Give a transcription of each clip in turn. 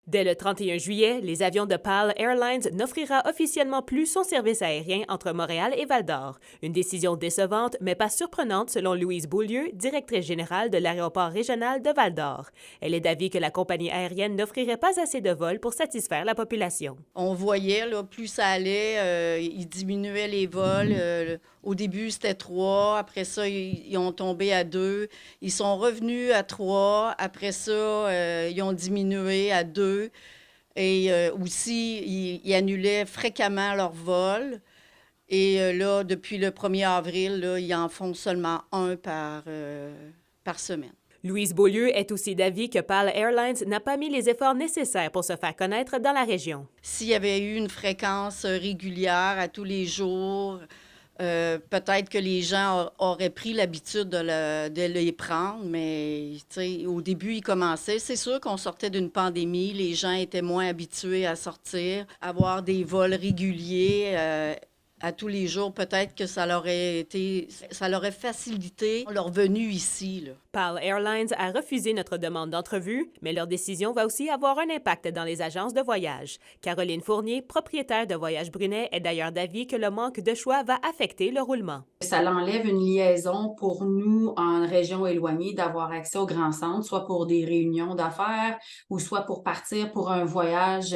Dès le 31 juillet, les avions de PAL Airlines n'offrira officiellement plus son service aérien entre Montréal et Val-d'Or. Une décision décevante, mais pas surprenante selon Louise Beaulieu, directrice générale de l'aéroport régional de Val-d'Or. Elle est d'avis que la compagnie aérienne n'offrirait pas assez de vols pour satisfaire la population. On voyait, là, plus ça allait, ils diminuaient les vols. Au début, c'était 3. Après ça, ils ont tombé à 2. Ils sont revenus à 3. Après ça, ils ont diminué à 2. Et aussi, ils annulaient fréquemment leurs vols. Et là, depuis le 1er avril, là, ils en font seulement un par semaine. Louise Beaulieu est aussi d'avis que PAL Airlines n'a pas mis les efforts nécessaires pour se faire connaître dans la région. S'il y avait eu une fréquence régulière à tous les jours, peut-être que les gens auraient pris l'habitude de les prendre, mais au début, ils commençaient. C'est sûr qu'on sortait d'une pandémie, les gens étaient moins habitués à sortir, avoir des vols réguliers. À tous les jours, peut-être que ça leur aurait facilité leur venue ici, là. PAL Airlines a refusé notre demande d'entrevue, mais leur décision va aussi avoir un impact dans les agences de voyage. Caroline Fournier, propriétaire de Voyage Brunet, est d'ailleurs d'avis que le manque de choix va affecter le roulement. Ça l'enlève une liaison pour nous en région éloignée d'avoir accès au grand centre, soit pour des réunions d'affaires ou soit pour partir pour un voyage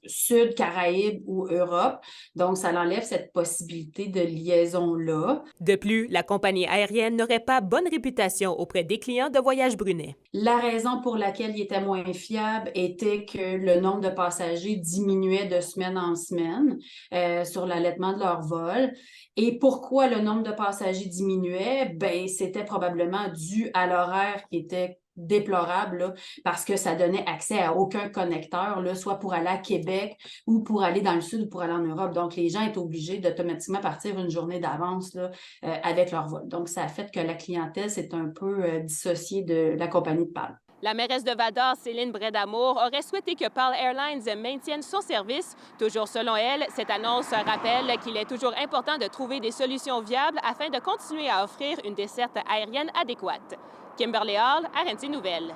sud, Caraïbes ou Europe. Donc, ça l'enlève cette possibilité de liaison-là. De plus, la compagnie aérienne n'aurait pas bonne réputation auprès des clients de Voyage Brunet. La raison pour laquelle il était moins fiable était que le nombre de passagers diminuait de semaine en semaine sur l'allaitement de leur vol. Et pourquoi le nombre de passagers diminuait? Ben, c'était probablement dû à l'horaire qui était déplorable, là, parce que ça donnait accès à aucun connecteur, là, soit pour aller à Québec ou pour aller dans le sud ou pour aller en Europe. Donc, les gens étaient obligés d'automatiquement partir une journée d'avance là, avec leur vol. Donc, ça a fait que la clientèle s'est un peu dissociée de la compagnie de PAL. La mairesse de Val-d'Or, Céline Brédamour, aurait souhaité que PAL Airlines maintienne son service. Toujours selon elle, cette annonce rappelle qu'il est toujours important de trouver des solutions viables afin de continuer à offrir une desserte aérienne adéquate. Kimberly Hall, RNC Nouvelles.